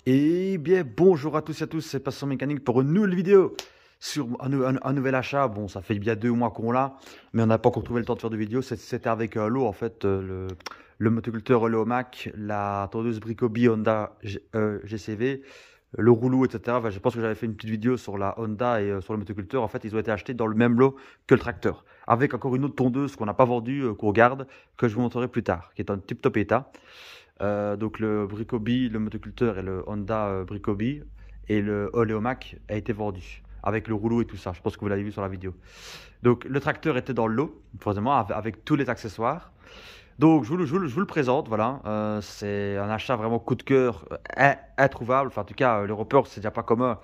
Et bien, bonjour à tous et à tous, c'est Passion Mécanique pour une nouvelle vidéo sur un nouvel achat. Bon, ça fait bien 2 mois qu'on l'a, mais on n'a pas encore trouvé le temps de faire de vidéo. C'était avec l'eau, en fait, le motoculteur Léomac, la tondeuse Bricobi Honda GCV, le rouleau, etc. Enfin, je pense que j'avais fait une petite vidéo sur la Honda et sur le motoculteur. En fait, ils ont été achetés dans le même lot que le tracteur, avec encore une autre tondeuse qu'on n'a pas vendue, qu'on garde, que je vous montrerai plus tard, qui est en tip-top état. Donc le Bricobi, le motoculteur et le Honda Bricobi et le Léomac a été vendu avec le rouleau et tout ça. Je pense que vous l'avez vu sur la vidéo. Donc le tracteur était dans le lot, forcément, avec tous les accessoires. Donc je vous le présente, voilà. C'est un achat vraiment coup de cœur, introuvable. Enfin, en tout cas, le Roper, c'est déjà pas commun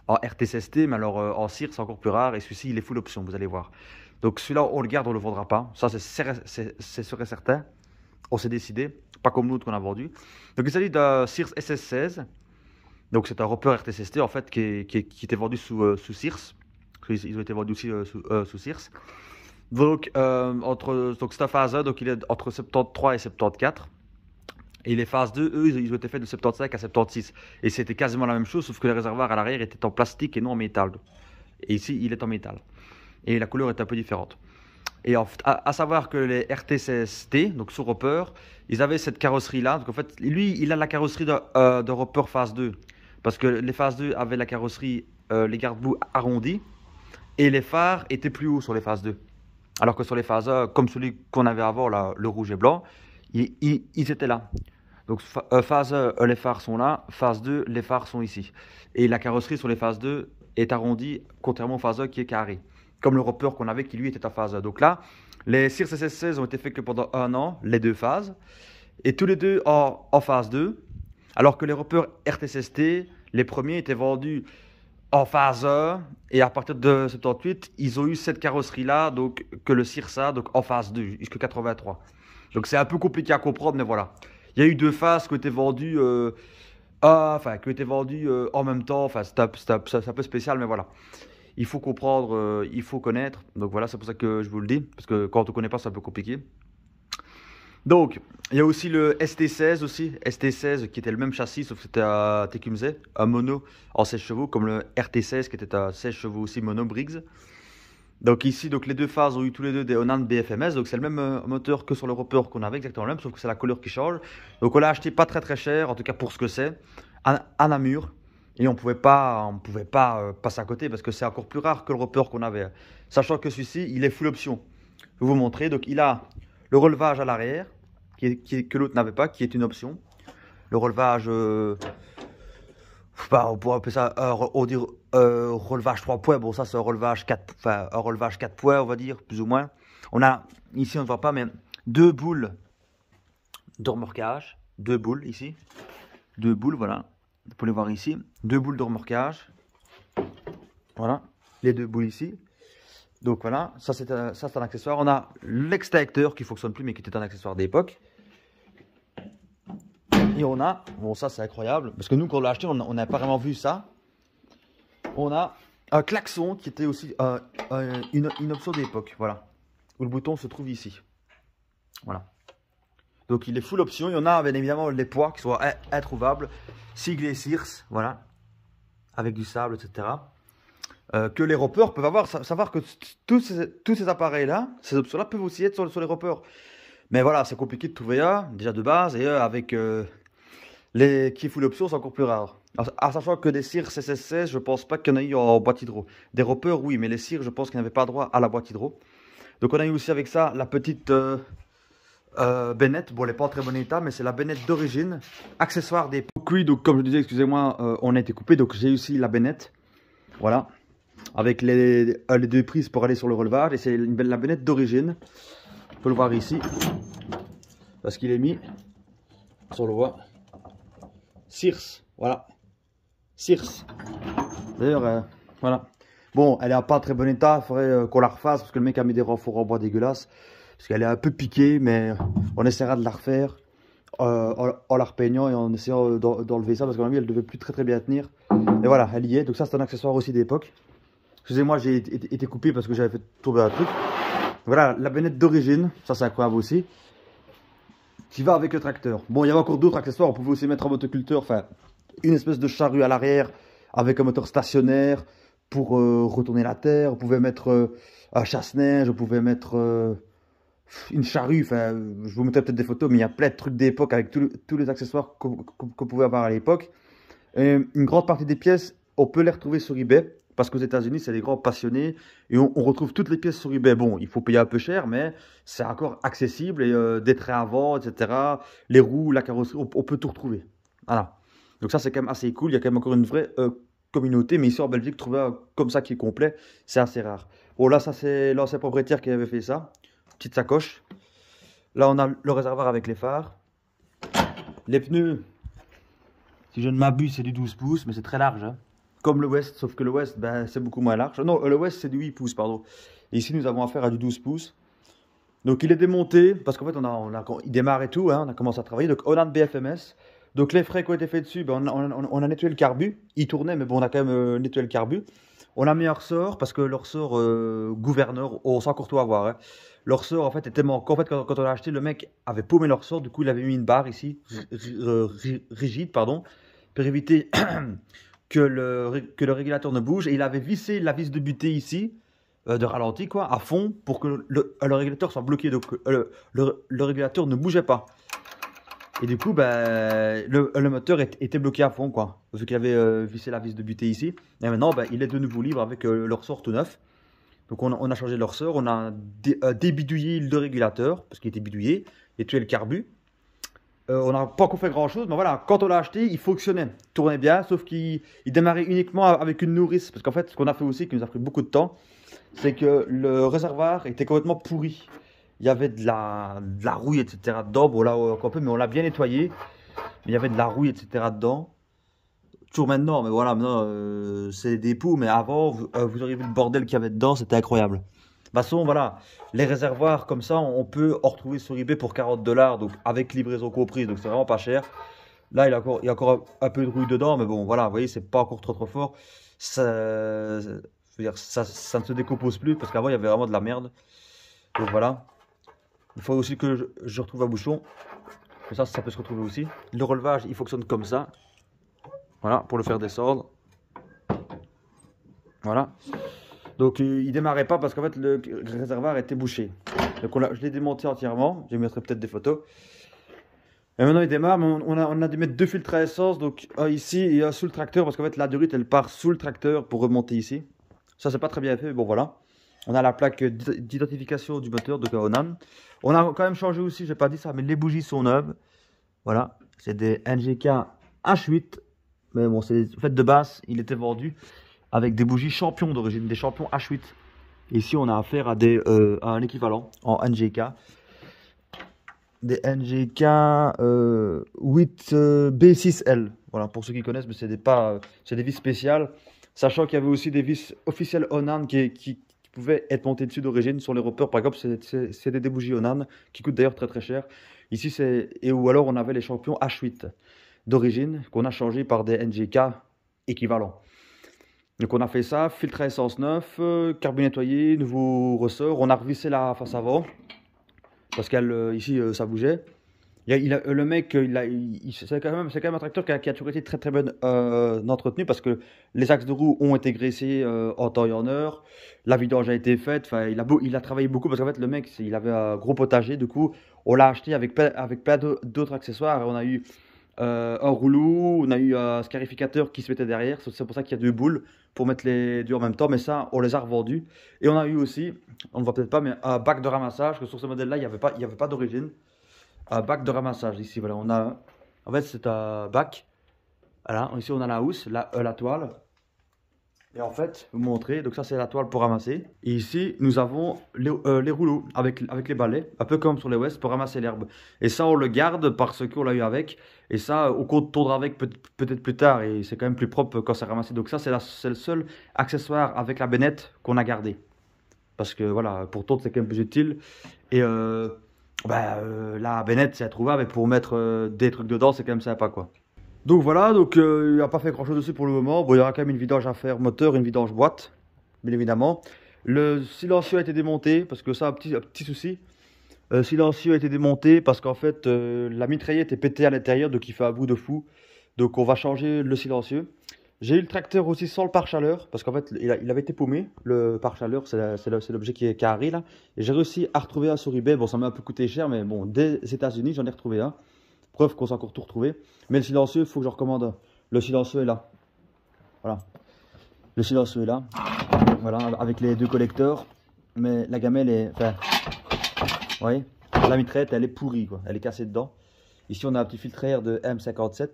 en RTCST, mais alors en cire, c'est encore plus rare. Et celui-ci, il est full option, vous allez voir. Donc celui-là, on le garde, on le vendra pas. Ça, c'est sûr et certain. On s'est décidé, pas comme l'autre qu'on a vendu. Donc il s'agit d'un Sears SS16. Donc c'est un Roper RTCST en fait qui était vendu sous Sears. Ils ont été vendus aussi sous Sears. Donc, donc c'est un phase 1, donc il est entre 73 et 74. Et les phases 2, eux, ils ont été faits de 75 à 76. Et c'était quasiment la même chose, sauf que le réservoir à l'arrière était en plastique et non en métal. Et ici, il est en métal. Et la couleur est un peu différente. Et à savoir que les RTCST, donc sous Roper, ils avaient cette carrosserie-là. Donc en fait, lui, il a la carrosserie de Roper phase 2. Parce que les phases 2 avaient la carrosserie, les garde-boue arrondis. Et les phares étaient plus hauts sur les phases 2. Alors que sur les phases 1, comme celui qu'on avait avant, là, le rouge et blanc, ils étaient là. Donc phase 1, les phares sont là. Phase 2, les phares sont ici. Et la carrosserie sur les phases 2 est arrondie, contrairement aux phase 1 qui est carré. Comme le Roper qu'on avait qui lui était en phase 1. Donc là, les Sears SS16 ont été faits que pendant 1 an, les deux phases. Et tous les deux en phase 2. Alors que les Roper RTCST, les premiers étaient vendus en phase 1. Et à partir de 78, ils ont eu cette carrosserie-là, donc que le Sears a, donc en phase 2, jusqu'à 83. Donc c'est un peu compliqué à comprendre, mais voilà. Il y a eu deux phases qui ont été vendues, en même temps. Enfin, c'est un peu spécial, mais voilà. Il faut comprendre, il faut connaître. Donc voilà, c'est pour ça que je vous le dis. Parce que quand on ne connaît pas, c'est un peu compliqué. Donc, il y a aussi le ST16 aussi. ST16 qui était le même châssis, sauf que c'était un Tecumseh, un mono en 16 chevaux, comme le RT16 qui était un 16 chevaux aussi mono Briggs. Donc ici, donc les deux phases ont eu tous les deux des Onan BFMS. Donc c'est le même moteur que sur le Roper qu'on avait, exactement le même, sauf que c'est la couleur qui change. Donc on l'a acheté pas très cher, en tout cas pour ce que c'est, à Namur. Et on pouvait pas passer à côté parce que c'est encore plus rare que le Roper qu'on avait. Sachant que celui-ci, il est full option. Je vais vous montrer. Donc il a le relevage à l'arrière, que l'autre n'avait pas, qui est une option. Le relevage, on pourrait appeler ça relevage 3 points. Bon, ça c'est un relevage 4, un relevage 4 points, on va dire, plus ou moins. On a, ici on ne voit pas, mais deux boules de remorquage. Deux boules ici. Deux boules, voilà. Vous pouvez les voir ici. Deux boules de remorquage. Voilà. Les deux boules ici. Donc voilà, ça c'est un accessoire. On a l'extincteur qui ne fonctionne plus mais qui était un accessoire d'époque. Et on a, bon ça c'est incroyable, parce que nous quand on l'a acheté, on n'a pas vraiment vu ça. On a un klaxon qui était aussi une option d'époque, voilà. Où le bouton se trouve ici. Voilà. Donc il est full option. Il y en a bien évidemment les poids qui sont introuvables. Siglé Sears, voilà. Avec du sable, etc. Que les Roper peuvent avoir. Savoir que tous ces appareils-là, ces options-là peuvent aussi être sur les Roper. Mais voilà, c'est compliqué de trouver un, déjà de base, et avec les qui full option, c'est encore plus rare. En sachant que des Sears SS16, je pense pas qu'il y en a eu en boîte hydro. Des Roper, oui, mais les Sears, je pense qu'ils n'avaient pas droit à la boîte hydro. Donc on a eu aussi avec ça la petite Bennett. Bon, elle n'est pas en très bon état, mais c'est la Bennett d'origine. Accessoire des... Donc oui, donc comme je disais, excusez-moi, on a été coupé, donc j'ai aussi la Bennett. Voilà. Avec les deux prises pour aller sur le relevage. Et c'est la Bennett d'origine. On peut le voir ici. Parce qu'il est mis. On le voit. Sears. Voilà. Sears. D'ailleurs, voilà. Bon, elle est en pas très bon état. Il faudrait qu'on la refasse. Parce que le mec a mis des renforts en bois dégueulasses. Parce qu'elle est un peu piquée. Mais on essaiera de la refaire. En la repeignant et en essayant d'enlever ça. Parce qu'à mon avis, elle ne devait plus très bien tenir. Et voilà, elle y est. Donc ça, c'est un accessoire aussi d'époque. Excusez-moi, j'ai été coupé parce que j'avais fait tomber un truc. Voilà, la Bennett d'origine, ça c'est incroyable aussi, qui va avec le tracteur. Bon, il y avait encore d'autres accessoires, on pouvait aussi mettre un motoculteur, enfin, une espèce de charrue à l'arrière avec un moteur stationnaire pour retourner la terre. On pouvait mettre un chasse-neige, on pouvait mettre une charrue. Enfin, je vous mettrai peut-être des photos, mais il y a plein de trucs d'époque avec tous les accessoires qu'on pouvait avoir à l'époque. Une grande partie des pièces, on peut les retrouver sur eBay. Parce qu'aux États-Unis, c'est des grands passionnés et on retrouve toutes les pièces sur eBay. Bon, il faut payer un peu cher, mais c'est encore accessible et des traits avant, etc. Les roues, la carrosserie, on peut tout retrouver. Voilà. Donc ça, c'est quand même assez cool. Il y a quand même encore une vraie communauté, mais ici en Belgique, trouver un comme ça qui est complet, c'est assez rare. Bon, là, ça, c'est l'ancien propriétaire qui avait fait ça. Petite sacoche. Là, on a le réservoir avec les phares. Les pneus, si je ne m'abuse, c'est du 12 pouces, mais c'est très large, hein. Comme le West, sauf que le West, ben, c'est beaucoup moins large. Non, le West, c'est du 8 pouces, pardon. Et ici, nous avons affaire à du 12 pouces. Donc, il est démonté, parce qu'en fait, il démarre et tout, hein, on a commencé à travailler. Donc, on a de BFMS. Donc, les frais qui ont été faits dessus, ben, on a nettoyé le carbu. Il tournait, mais bon, on a quand même nettoyé le carbu. On a mis un ressort, parce que le ressort gouverneur, on s'en courtois à voir, hein. Le ressort, en fait, était manquant. En fait, quand on l'a acheté, le mec avait paumé le ressort. Du coup, il avait mis une barre ici, rigide, pardon, pour éviter que le régulateur ne bouge. Et il avait vissé la vis de butée ici, de ralenti, quoi, à fond, pour que le régulateur soit bloqué. Donc, le régulateur ne bougeait pas. Et du coup, ben, le moteur était bloqué à fond, quoi, vu qu'il avait vissé la vis de butée ici. Et maintenant, ben, il est de nouveau libre avec le ressort tout neuf. Donc, on a changé le ressort, on a débidouillé le régulateur, parce qu'il était bidouillé, et tué le carbu. On n'a pas encore fait grand chose, mais voilà, quand on l'a acheté, il fonctionnait, tournait bien, sauf qu'il démarrait uniquement avec une nourrice. Parce qu'en fait, ce qu'on a fait aussi, qui nous a pris beaucoup de temps, c'est que le réservoir était complètement pourri. Il y avait de la rouille, etc. dedans. Bon, là, encore un peu, mais on l'a bien nettoyé. Mais il y avait de la rouille, etc. dedans. Toujours maintenant, mais voilà, maintenant, c'est des poux. Mais avant, vous auriez vu le bordel qu'il y avait dedans, c'était incroyable. De toute façon, voilà, les réservoirs comme ça, on peut en retrouver sur eBay pour 40 $, donc avec livraison comprise, donc c'est vraiment pas cher. Là, il y a encore un peu de rouille dedans, mais bon, voilà, vous voyez, c'est pas encore trop fort. Ça, je veux dire, ça ne se décompose plus, parce qu'avant, il y avait vraiment de la merde. Donc voilà. Il faut aussi que je retrouve un bouchon. Comme ça peut se retrouver aussi. Le relevage, il fonctionne comme ça. Voilà, pour le faire descendre. Voilà. Donc il démarrait pas parce qu'en fait le réservoir était bouché. Donc je l'ai démonté entièrement. Je mettrai peut-être des photos. Et maintenant il démarre, mais on a dû mettre deux filtres à essence. Donc ici et sous le tracteur parce qu'en fait la durite elle part sous le tracteur pour remonter ici. Ça c'est pas très bien fait, mais bon voilà. On a la plaque d'identification du moteur de Onan. On a quand même changé aussi, j'ai pas dit ça, mais les bougies sont neuves. Voilà, c'est des NGK H8. Mais bon, c'est en fait de base, il était vendu avec des bougies champions d'origine, des champions H8. Ici, on a affaire à, à un équivalent en NGK. Des NGK 8 B6L. Voilà, pour ceux qui connaissent, mais c'est des vis spéciales. Sachant qu'il y avait aussi des vis officielles Onan qui pouvaient être montées dessus d'origine sur les repères. Par exemple, c'est des bougies Onan qui coûtent d'ailleurs très très cher. Ici, ou alors on avait les champions H8 d'origine qu'on a changé par des NGK équivalents. Donc on a fait ça, filtre à essence neuf, carbu nettoyé, nouveau ressort. On a revissé la face avant parce qu'ici ça bougeait. Le mec, c'est quand même un tracteur qui a toujours été très très bien entretenu parce que les axes de roue ont été graissés en temps et en heure. La vidange a été faite. Enfin, il a travaillé beaucoup parce qu'en fait le mec il avait un gros potager. Du coup, on l'a acheté avec plein d'autres accessoires. On a eu un rouleau, on a eu un scarificateur qui se mettait derrière. C'est pour ça qu'il y a deux boules pour mettre les deux en même temps. Mais ça, on les a revendus. Et on a eu aussi, on ne voit peut-être pas, mais un bac de ramassage. Que sur ce modèle-là, il n'y avait pas d'origine. Un bac de ramassage. Ici, voilà, on a. En fait, c'est un bac. Voilà, ici, on a la housse, la toile. Et en fait, vous montrer, donc ça c'est la toile pour ramasser. Et ici, nous avons les rouleaux avec les balais, un peu comme sur les West pour ramasser l'herbe. Et ça, on le garde parce qu'on l'a eu avec. Et ça, on compte tondre avec peut-être plus tard. Et c'est quand même plus propre quand c'est ramassé. Donc ça, c'est le seul accessoire avec la bennette qu'on a gardé. Parce que voilà, pour tondre, c'est quand même plus utile. Et la bennette, c'est introuvable. Et pour mettre des trucs dedans, c'est quand même sympa, quoi. Donc voilà, il n'a pas fait grand chose dessus pour le moment. Bon, il y aura quand même une vidange à faire moteur, une vidange boîte, bien évidemment. Le silencieux a été démonté parce que ça a un petit souci. Le silencieux a été démonté parce qu'en fait la mitraillette est pétée à l'intérieur, donc il fait un bout de fou. Donc on va changer le silencieux. J'ai eu le tracteur aussi sans le pare-chaleur, parce qu'en fait il avait été paumé. Le pare-chaleur, c'est l'objet qui est carré là. Et j'ai réussi à retrouver un sur eBay. Bon, ça m'a un peu coûté cher, mais bon, des États-Unis, j'en ai retrouvé un. Preuve qu'on s'est encore tout retrouvé. Mais le silencieux, il faut que je recommande un. Le silencieux est là. Voilà. Le silencieux est là. Voilà, avec les deux collecteurs. Mais la gamelle est... Enfin, vous voyez, la mitraillette, elle est pourrie, quoi. Elle est cassée dedans. Ici, on a un petit filtre à air de M57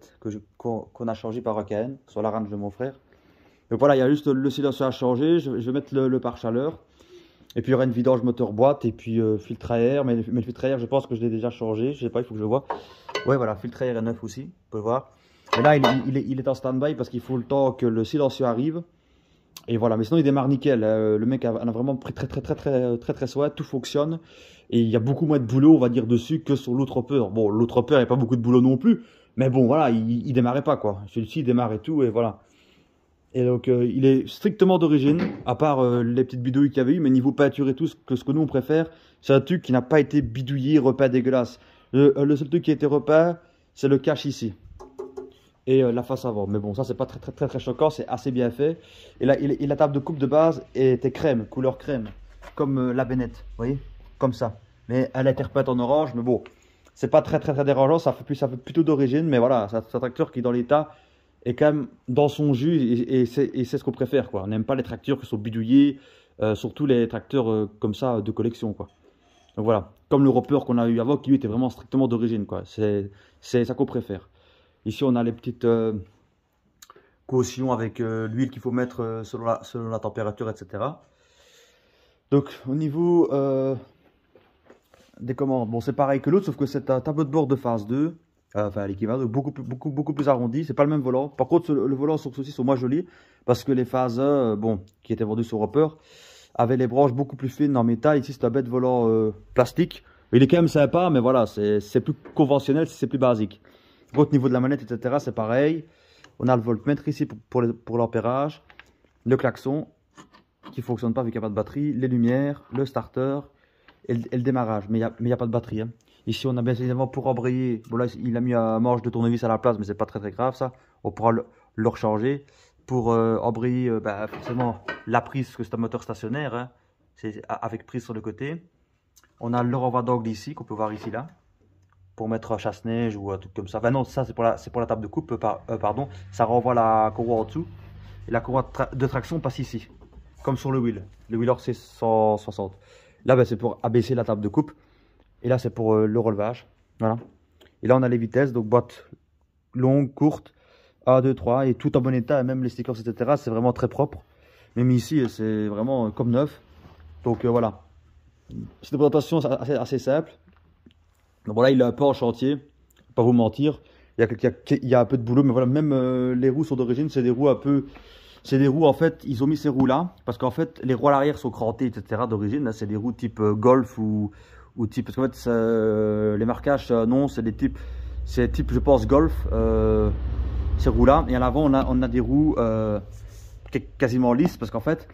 qu'on a changé par AKN sur la range de mon frère. Donc voilà, il y a juste le silencieux à changer. Je vais mettre le pare-chaleur. Et puis il y aura une vidange moteur boîte et puis filtre à air. Mais le filtre à air, je pense que je l'ai déjà changé. Je sais pas, il faut que je le vois. Ouais, voilà, filtre à air est neuf aussi. Vous pouvez voir. Mais là, il est en stand-by parce qu'il faut le temps que le silencieux arrive. Et voilà, mais sinon il démarre nickel. Le mec a vraiment pris très soin. Tout fonctionne. Et il y a beaucoup moins de boulot, on va dire, dessus que sur l'autre hopper. Bon, l'autre hopper, il n'y a pas beaucoup de boulot non plus. Mais bon, voilà, il démarrait pas, quoi. Celui-ci, il démarre et tout, et voilà. Et donc, il est strictement d'origine, à part les petites bidouilles qu'il y avait eu. Mais niveau peinture et tout, ce que nous, on préfère, c'est un truc qui n'a pas été bidouillé, repeint dégueulasse. Le seul truc qui a été repeint, c'est le cache ici. Et la face avant. Mais bon, ça, c'est pas très choquant, c'est assez bien fait. Et là, la table de coupe de base était crème, couleur crème. Comme la Bennett, vous voyez, comme ça. Mais elle a été repeinte en orange, mais bon, c'est pas très dérangeant, ça fait plutôt d'origine, mais voilà, c'est un tracteur qui dans l'état est quand même dans son jus et c'est ce qu'on préfère, quoi. On n'aime pas les tracteurs qui sont bidouillés, surtout les tracteurs comme ça de collection, quoi. Donc voilà, comme le Roper qu'on a eu avant, qui lui était vraiment strictement d'origine, quoi. C'est ça qu'on préfère. Ici, on a les petites cautions avec l'huile qu'il faut mettre selon la température, etc. Donc, au niveau des commandes, bon, c'est pareil que l'autre, sauf que c'est un tableau de bord de phase 2, enfin l'équivalent, beaucoup plus arrondi. C'est pas le même volant. Par contre, le volant sur ceux-ci sont moins jolis parce que les phases 1, bon, qui étaient vendus sur Roper, avaient les branches beaucoup plus fines en métal. Ici, c'est un bête volant plastique. Il est quand même sympa, mais voilà, c'est plus conventionnel, c'est plus basique. Au niveau de la manette, etc., c'est pareil. On a le voltmètre ici pour l'ampérage, le klaxon qui ne fonctionne pas vu qu'il n'y a pas de batterie, les lumières, le starter et le démarrage. Mais il n'y a pas de batterie. Hein. Ici, on a bien évidemment pour embrayer. Bon, là, il a mis un manche de tournevis à la place, mais c'est pas très grave ça. On pourra le recharger. Pour embrayer, forcément, la prise, parce que c'est un moteur stationnaire, hein, c'est avec prise sur le côté. On a le renvoi d'angle ici, qu'on peut voir ici, là. Pour mettre un chasse-neige ou un truc comme ça. Enfin non, ça c'est pour la table de coupe, pardon. Ça renvoie la courroie en dessous. Et la courroie de traction passe ici. Comme sur le wheel. Le wheeler c'est 160. Là c'est pour abaisser la table de coupe. Et là c'est pour le relevage. Voilà. Et là on a les vitesses. Donc boîte longue, courte. 1, 2, 3. Et tout en bon état. Et même les stickers, etc. C'est vraiment très propre. Même ici c'est vraiment comme neuf. Donc voilà. C'est une présentation assez simple. Donc voilà, il est un peu en chantier, pas vous mentir. Il y a un peu de boulot, mais voilà, même les roues sont d'origine, c'est des roues un peu. C'est des roues, en fait, ils ont mis ces roues là, parce qu'en fait, les roues à l'arrière sont crantées, etc. d'origine. C'est des roues type Golf ou type. Parce qu'en fait, les marquages, non, c'est des types. C'est type, je pense, Golf, ces roues là. Et à l'avant, on a des roues quasiment lisses, parce qu'en fait,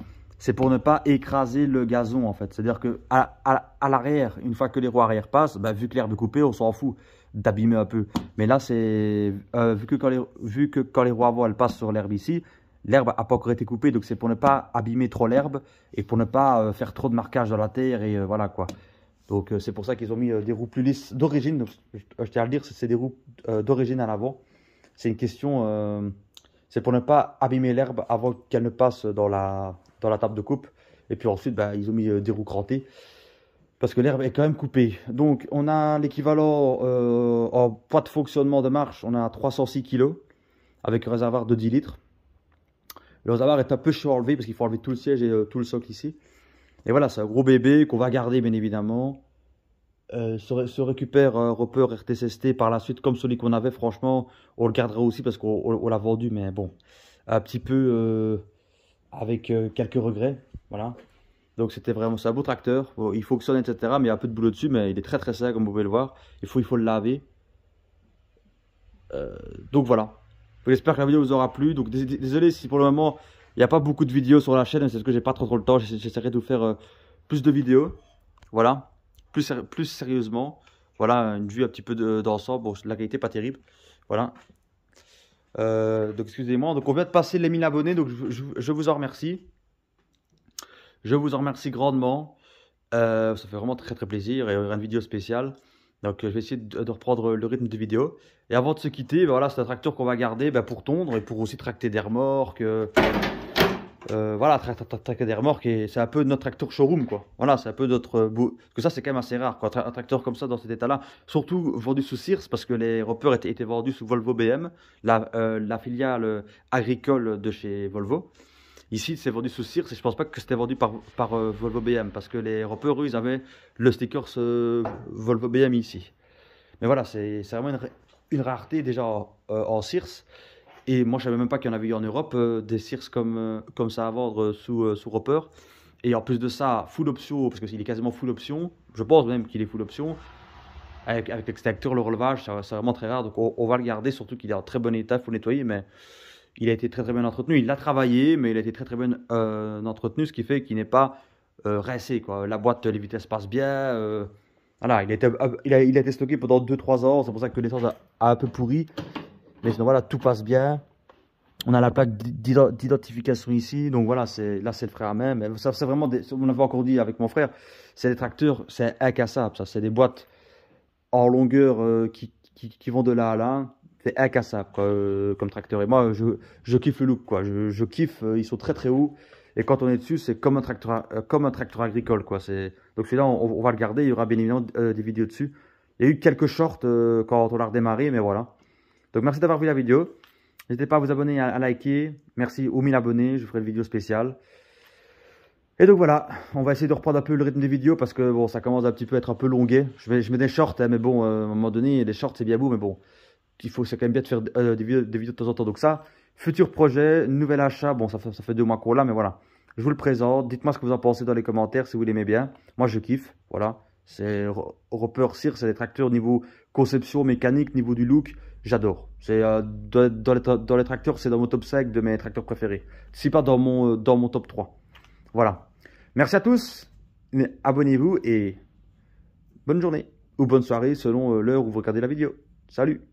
c'est pour ne pas écraser le gazon en fait. C'est-à-dire que à l'arrière, une fois que les roues arrière passent, vu que l'herbe est coupée, on s'en fout d'abîmer un peu. Mais là, c'est vu que quand les roues avant elles passent sur l'herbe ici, l'herbe n'a pas encore été coupée, donc c'est pour ne pas abîmer trop l'herbe et pour ne pas faire trop de marquage dans la terre et voilà quoi. Donc c'est pour ça qu'ils ont mis des roues plus lisses d'origine. Je tiens à le dire, c'est des roues d'origine à l'avant. C'est une question, c'est pour ne pas abîmer l'herbe avant qu'elle ne passe dans la table de coupe. Et puis ensuite, ils ont mis des roues crantées parce que l'herbe est quand même coupée. Donc, on a l'équivalent en poids de fonctionnement de marche. On a 306 kg avec un réservoir de 10 litres. Le réservoir est un peu chaud à enlever parce qu'il faut enlever tout le siège et tout le socle ici. Et voilà, c'est un gros bébé qu'on va garder bien évidemment. Se récupère Roper RTCST par la suite comme celui qu'on avait. Franchement, on le gardera aussi parce qu'on l'a vendu. Mais bon, un petit peu... avec quelques regrets, voilà. Donc c'est un beau tracteur, bon, il fonctionne etc. Mais il y a un peu de boulot dessus, mais il est très sale comme vous pouvez le voir. Il faut le laver. Donc voilà. J'espère que la vidéo vous aura plu. Donc désolé si pour le moment il n'y a pas beaucoup de vidéos sur la chaîne, c'est parce que j'ai pas trop le temps. J'essaierai de vous faire plus de vidéos, voilà, plus sérieusement. Voilà une vue un petit peu d'ensemble. Bon, la qualité pas terrible, voilà. Donc excusez-moi, donc on vient de passer les 1000 abonnés, donc je vous en remercie. Je vous en remercie grandement. Ça fait vraiment très très plaisir et il y aura une vidéo spéciale. Donc je vais essayer de reprendre le rythme de vidéo. Et avant de se quitter, ben voilà, c'est un tracteur qu'on va garder pour tondre et pour aussi tracter des remorques. Voilà, tracter des remorques, et c'est un peu notre tracteur showroom, quoi. Voilà, c'est un peu notre beau. Parce que ça, c'est quand même assez rare, quoi. Un tracteur comme ça, dans cet état-là, surtout vendu sous Sears, parce que les Roper étaient vendus sous Volvo BM, la filiale agricole de chez Volvo. Ici, c'est vendu sous Sears, et je pense pas que c'était vendu par Volvo BM, parce que les Roper, eux, ils avaient le sticker Volvo BM ici. Mais voilà, c'est vraiment une rareté déjà en Sears. Et moi, je savais même pas qu'il y en avait eu en Europe des Sears comme ça à vendre sous Roper. Et en plus de ça, full option, parce qu'il est quasiment full option. Je pense même qu'il est full option. Avec l'extincteur, le relevage, c'est vraiment très rare. Donc on va le garder, surtout qu'il est en très bon état, il faut nettoyer. Mais il a été très très bien entretenu. Il l'a travaillé, mais il a été très très bien entretenu, ce qui fait qu'il n'est pas rincé, quoi. La boîte, les vitesses passent bien. Voilà, il a été stocké pendant 2-3 ans. C'est pour ça que l'essence a un peu pourri. Mais sinon, voilà, tout passe bien. On a la plaque d'identification ici. Donc voilà, là, c'est le frein à main. Mais ça, c'est vraiment on avait encore dit avec mon frère, c'est des tracteurs, c'est incassable. Ça, c'est des boîtes en longueur qui vont de là à là. C'est incassable comme tracteur. Et moi, je kiffe le look, quoi. Je kiffe, ils sont très très hauts. Et quand on est dessus, c'est comme un tracteur agricole, quoi. Donc celui-là, on va le garder. Il y aura bien évidemment des vidéos dessus. Il y a eu quelques shorts quand on l'a redémarré, mais voilà. Donc merci d'avoir vu la vidéo. N'hésitez pas à vous abonner, à liker. Merci aux 1000 abonnés, je ferai une vidéo spéciale. Et donc voilà, on va essayer de reprendre un peu le rythme des vidéos parce que bon, ça commence un petit peu à être un peu longué. Je mets des shorts, hein, mais bon, à un moment donné, les shorts c'est bien beau, mais bon, c'est quand même bien de faire des vidéos de temps en temps. Donc ça, futur projet, nouvel achat, bon, ça fait 2 mois qu'on l'a, mais voilà. Je vous le présente, dites-moi ce que vous en pensez dans les commentaires si vous l'aimez bien. Moi je kiffe, voilà. C'est Roper Sears, c'est des tracteurs niveau conception, mécanique, niveau du look, j'adore. C'est dans les tracteurs, c'est dans mon top 5 de mes tracteurs préférés. Si pas dans mon top 3. Voilà. Merci à tous, abonnez-vous et bonne journée ou bonne soirée selon l'heure où vous regardez la vidéo. Salut!